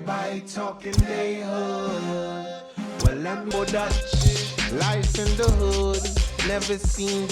Everybody talking they hood. Well, I'm more Dutch. Life in the hood. Never seen.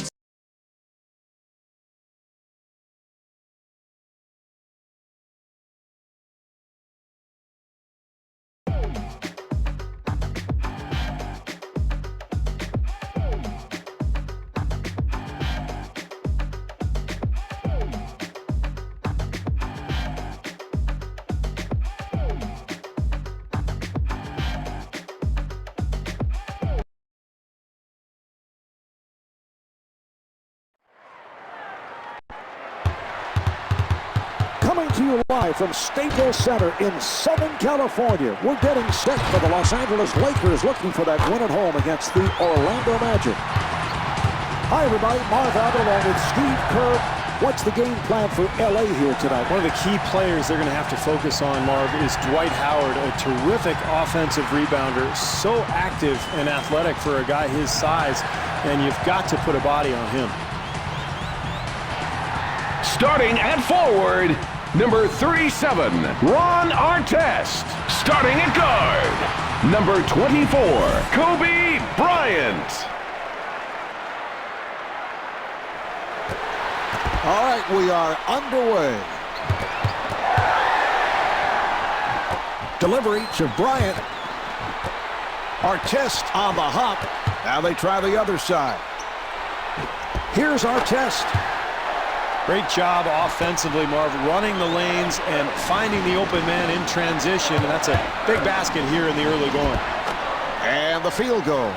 Coming to you live from Staples Center in Southern California. We're getting set for the Los Angeles Lakers, looking for that win at home against the Orlando Magic. Hi, everybody. Marv Albert along with Steve Kerr. What's the game plan for LA here tonight? One of the key players they're going to have to focus on, Marv, is Dwight Howard, a terrific offensive rebounder, so active and athletic for a guy his size, and you've got to put a body on him. Starting at forward, number 37, Ron Artest. Starting at guard, number 24, Kobe Bryant. All right, we are underway. Delivery to Bryant. Artest on the hop. Now they try the other side. Here's Artest. Great job offensively, Marv, running the lanes and finding the open man in transition. And that's a big basket here in the early going. And the field goal.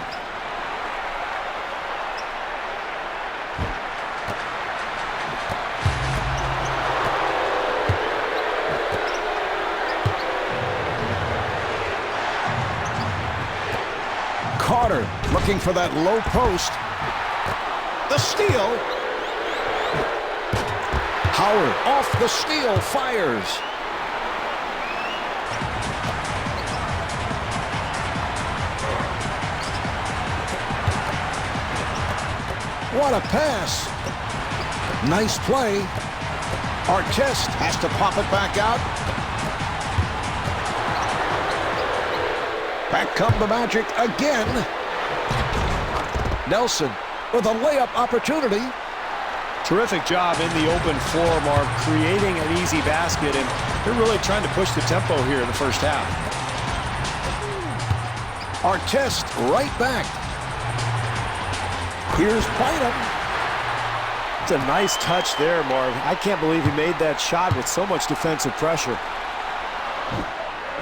Carter looking for that low post. The steal. Howard off the steal, fires. What a pass. Nice play. Artest has to pop it back out. Back come the Magic again. Nelson with a layup opportunity. Terrific job in the open floor, Marv, creating an easy basket, and they're really trying to push the tempo here in the first half. Artest right back. Here's Bynum. It's a nice touch there, Marv. I can't believe he made that shot with so much defensive pressure.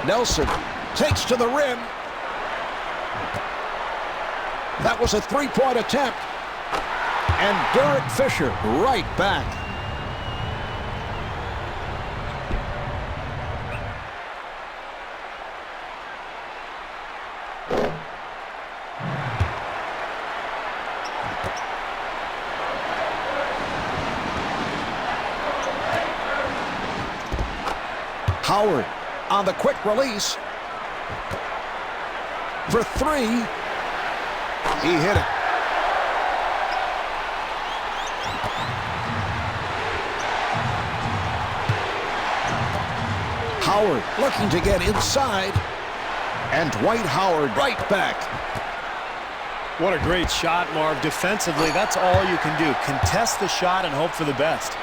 Nelson takes to the rim. That was a three-point attempt. And Derek Fisher right back. Howard on the quick release. For three. He hit it. Howard looking to get inside. And Dwight Howard right back. What a great shot, Marv. Defensively, that's all you can do. Contest the shot and hope for the best.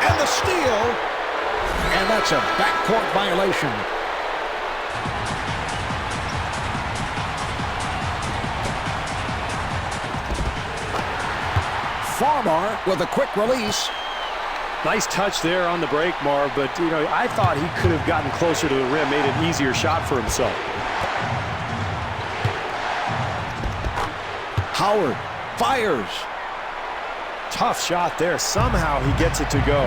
And the steal. And that's a backcourt violation. Farmar with a quick release. Nice touch there on the break, Marv, but, you know, I thought he could have gotten closer to the rim, made an easier shot for himself. Howard fires. Tough shot there. Somehow he gets it to go.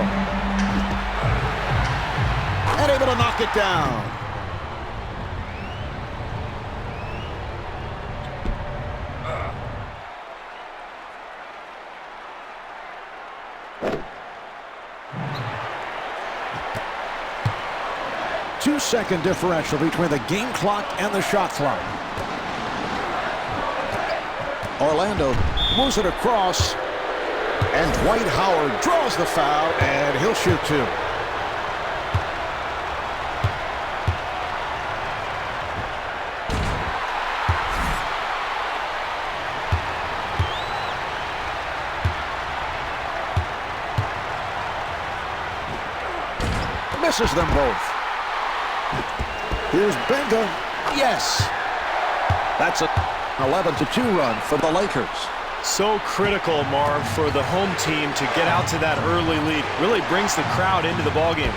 And able to knock it down. Two-second differential between the game clock and the shot clock. Orlando moves it across. And Dwight Howard draws the foul, and he'll shoot two. Misses them both. Here's Benga. Yes. That's an 11-2 run for the Lakers. So critical, Marv, for the home team to get out to that early lead. Really brings the crowd into the ballgame.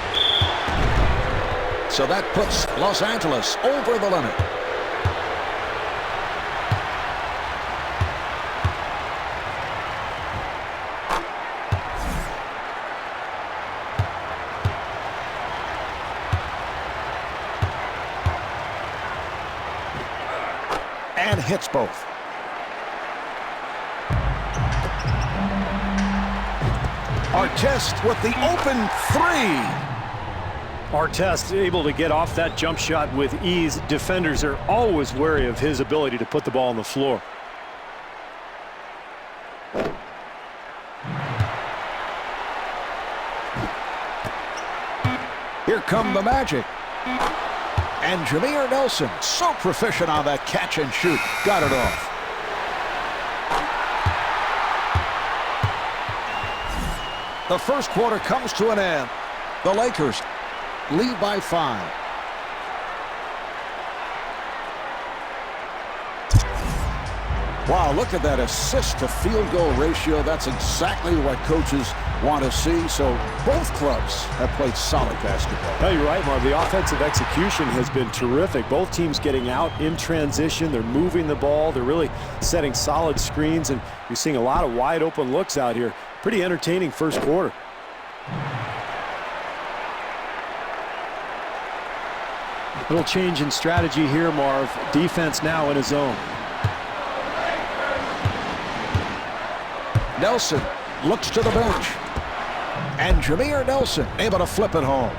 So that puts Los Angeles over the limit. And hits both. Artest with the open three. Artest able to get off that jump shot with ease. Defenders are always wary of his ability to put the ball on the floor. Here come the Magic. And Jameer Nelson, so proficient on that catch and shoot. Got it off. The first quarter comes to an end. The Lakers lead by 5. Wow, look at that assist to field goal ratio. That's exactly what coaches want to see. So both clubs have played solid basketball. No, you're right, Marv. The offensive execution has been terrific. Both teams getting out in transition. They're moving the ball. They're really setting solid screens, and you're seeing a lot of wide open looks out here. Pretty entertaining first quarter. Little change in strategy here, Marv. Defense now in his zone. Nelson looks to the bench. And Jameer Nelson able to flip it home.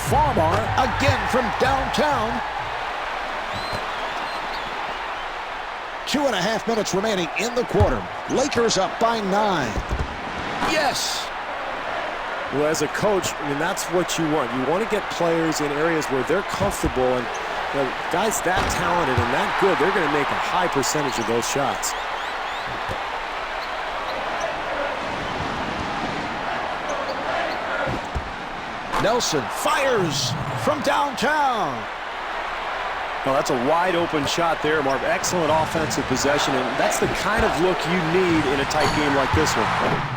Farmar again from downtown. 2.5 minutes remaining in the quarter. Lakers up by 9. Yes. Well, as a coach, I mean, that's what you want. You want to get players in areas where they're comfortable, and you know, guys that talented and that good, they're going to make a high percentage of those shots. Nelson fires from downtown. Well, that's a wide open shot there, Marv. Excellent offensive possession, and that's the kind of look you need in a tight game like this one.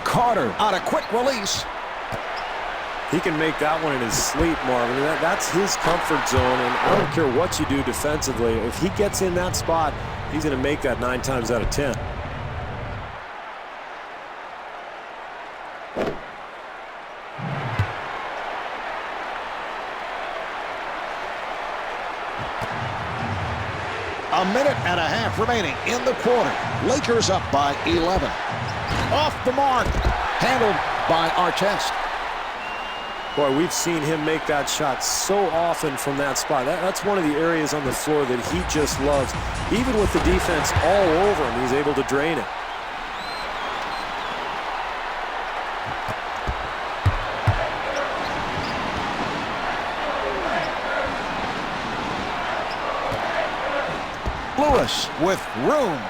Carter on a quick release. He can make that one in his sleep, Marvin. That's his comfort zone, and I don't care what you do defensively. If he gets in that spot, he's going to make that 9 times out of 10. A minute and a half remaining in the quarter. Lakers up by 11. Off the mark. Handled by Artest. Boy, we've seen him make that shot so often from that spot. That's one of the areas on the floor that he just loves. Even with the defense all over him, he's able to drain it. Lewis with room.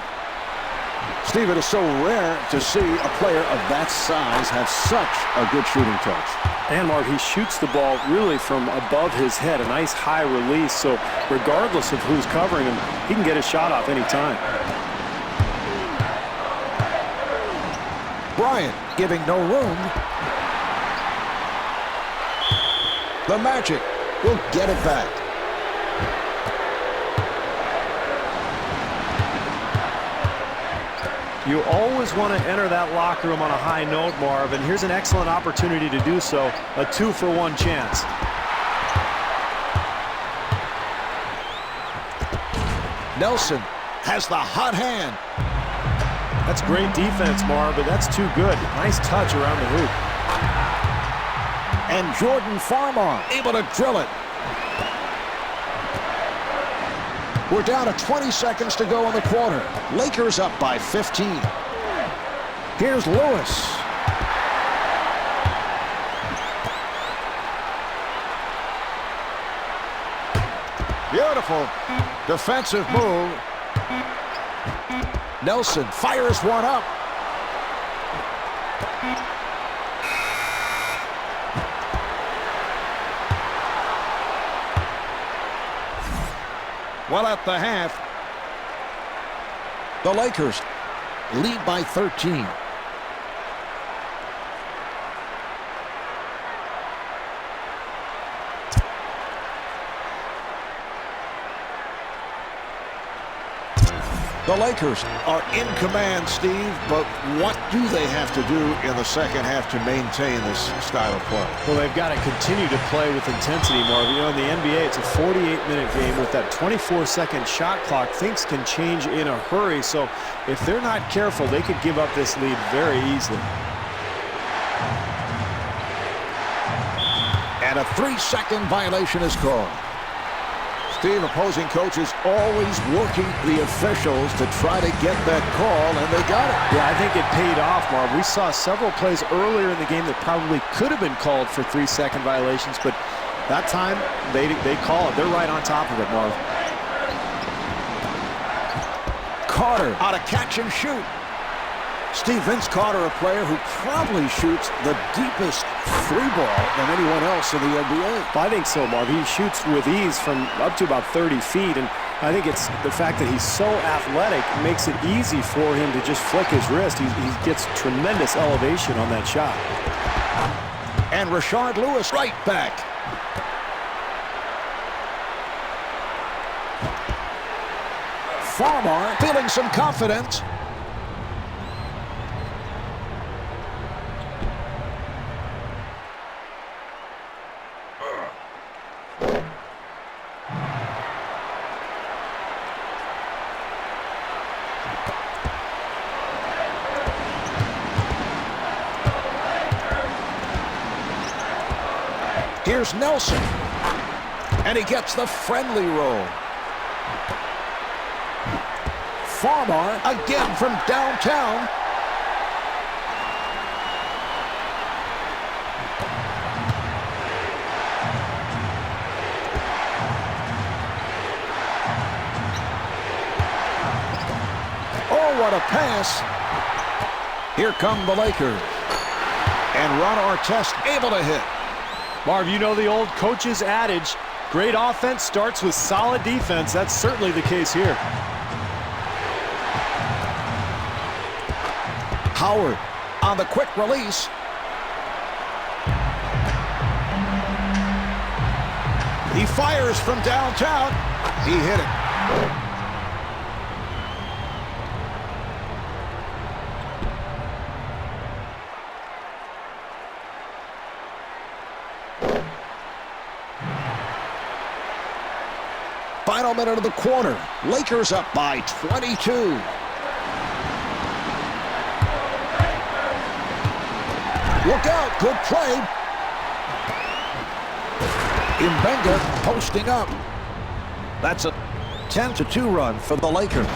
Steve, it is so rare to see a player of that size have such a good shooting touch. And Mark, he shoots the ball really from above his head, a nice high release, so regardless of who's covering him, he can get a shot off any time. Bryant giving no room. The Magic will get it back. You always want to enter that locker room on a high note, Marv, and here's an excellent opportunity to do so. A 2-for-1 chance. Nelson has the hot hand. That's great defense, Marv, but that's too good. Nice touch around the hoop. And Jordan Farmar able to drill it. We're down to 20 seconds to go in the quarter. Lakers up by 15. Here's Lewis. Beautiful defensive move. Nelson fires one up. Well, at the half, the Lakers lead by 13. The Lakers are in command, Steve, but what do they have to do in the second half to maintain this style of play? Well, they've got to continue to play with intensity, Marv. You know, in the NBA, it's a 48-minute game with that 24-second shot clock. Things can change in a hurry, so if they're not careful, they could give up this lead very easily. And a 3-second violation is called. Steve, opposing coaches always working the officials to try to get that call, and they got it. Yeah, I think it paid off, Marv. We saw several plays earlier in the game that probably could have been called for 3-second violations, but that time they call it. They're right on top of it, Marv. Carter on a catch and shoot. Steve, Vince Carter, a player who probably shoots the deepest free ball than anyone else in the NBA. I think so, Marv. He shoots with ease from up to about 30 feet, and I think it's the fact that he's so athletic makes it easy for him to just flick his wrist. He gets tremendous elevation on that shot. And Rashard Lewis right back. Farmar feeling some confidence. Here's Nelson, and he gets the friendly roll. Farmar again from downtown. Oh, what a pass. Here come the Lakers. And Ron Artest able to hit. Marv, you know the old coach's adage, great offense starts with solid defense. That's certainly the case here. Howard on the quick release. He fires from downtown. He hit it. Final minute of the quarter. Lakers up by 22. Look out, good play. Mbenga posting up. That's a 10-2 run for the Lakers.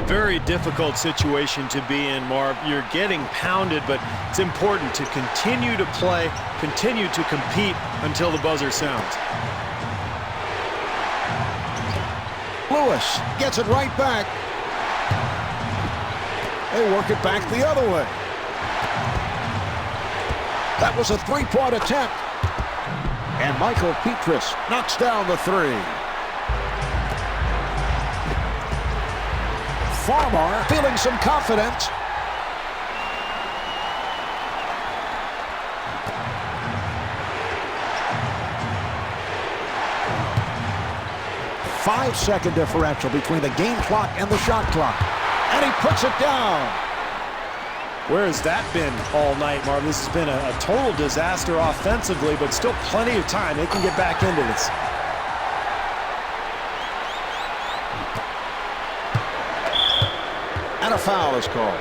Very difficult situation to be in, Marv. You're getting pounded, but it's important to continue to play, continue to compete until the buzzer sounds. Lewis gets it right back. They work it back the other way. That was a three-point attempt. And Michael Petrus knocks down the three. Farmar feeling some confidence. Five-second differential between the game clock and the shot clock. And he puts it down. Where has that been all night, Marvin? This has been a total disaster offensively, but still plenty of time. They can get back into this. And a foul is called.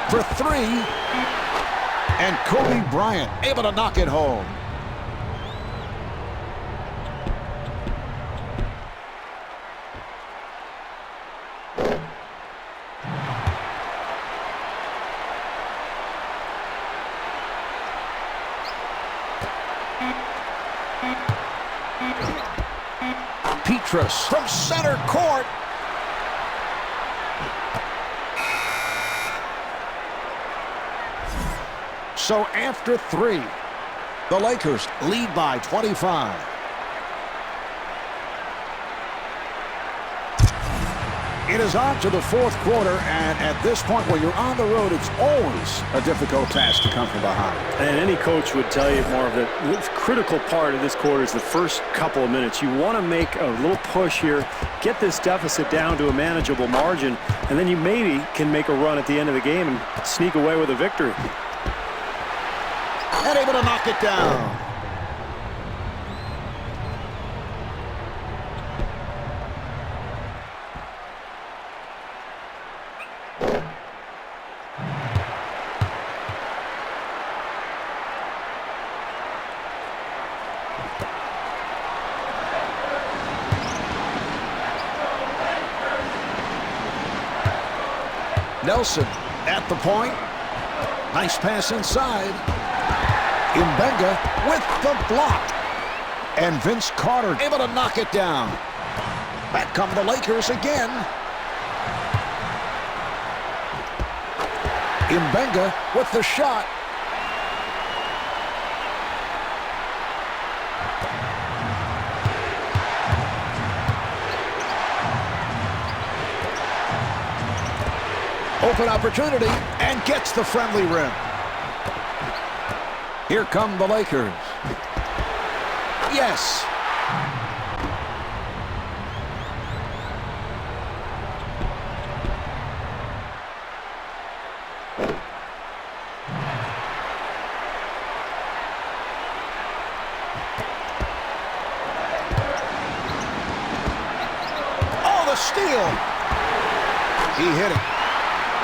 For three. And Kobe Bryant able to knock it home. Petrus from center court. So after three, the Lakers lead by 25. It is on to the fourth quarter, and at this point, when you're on the road, it's always a difficult task to come from behind. And any coach would tell you, Marv, that the critical part of this quarter is the first couple of minutes. You want to make a little push here, get this deficit down to a manageable margin, and then you maybe can make a run at the end of the game and sneak away with a victory. And able to knock it down. Nelson at the point. Nice pass inside. Mbenga with the block. And Vince Carter able to knock it down. Back come the Lakers again. Mbenga with the shot. Open opportunity and gets the friendly rim. Here come the Lakers. Yes. Oh, the steal. He hit it.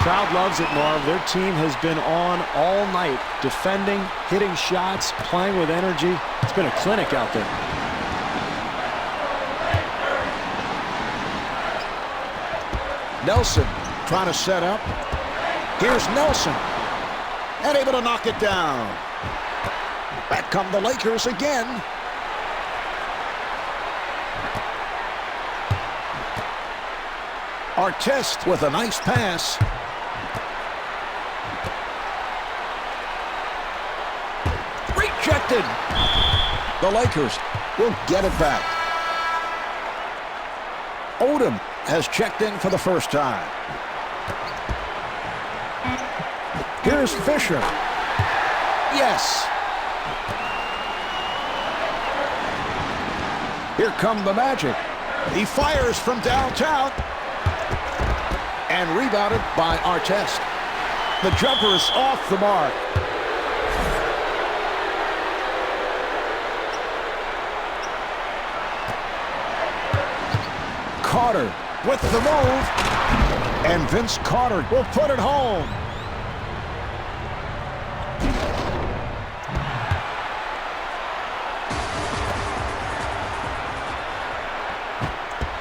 Crowd loves it, Marv. Their team has been on all night, defending, hitting shots, playing with energy. It's been a clinic out there. Nelson trying to set up. Here's Nelson. And able to knock it down. Back come the Lakers again. Artest with a nice pass. Rejected. The Lakers will get it back. Odom has checked in for the first time. Here's Fisher. Yes. Here come the Magic. He fires from downtown. And rebounded by Artest. The jumper is off the mark. Carter with the move. And Vince Carter will put it home.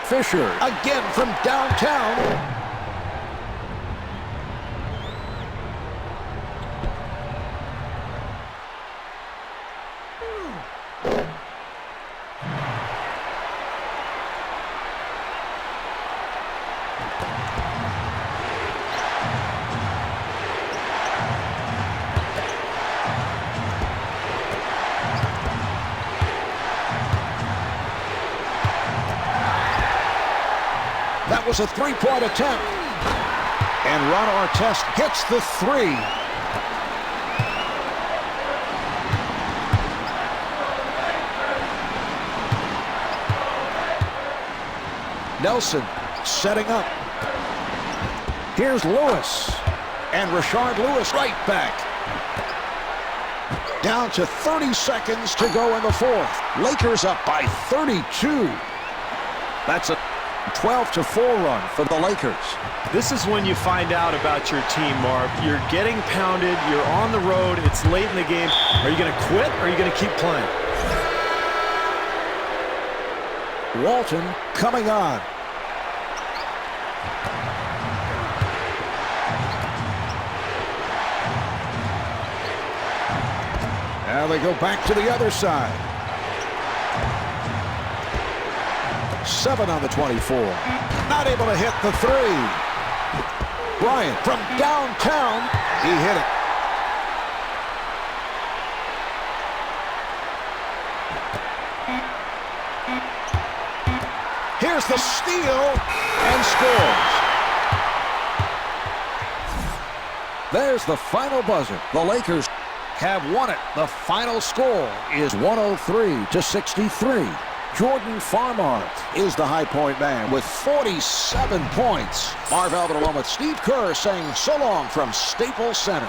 Fisher again from downtown. That was a three-point attempt. And Ron Artest hits the three. Nelson setting up. Here's Lewis. And Rashard Lewis right back. Down to 30 seconds to go in the fourth. Lakers up by 32. That's a 12-4 run for the Lakers. This is when you find out about your team, Marv. You're getting pounded. You're on the road. It's late in the game. Are you going to quit or are you going to keep playing? Walton coming on. Now they go back to the other side. 7 on the 24. Not able to hit the 3. Bryant from downtown. He hit it. Here's the steal and scores. There's the final buzzer. The Lakers have won it. The final score is 103-63. Jordan Farmar is the high point man with 47 points. Marv Albert along with Steve Kerr saying so long from Staples Center.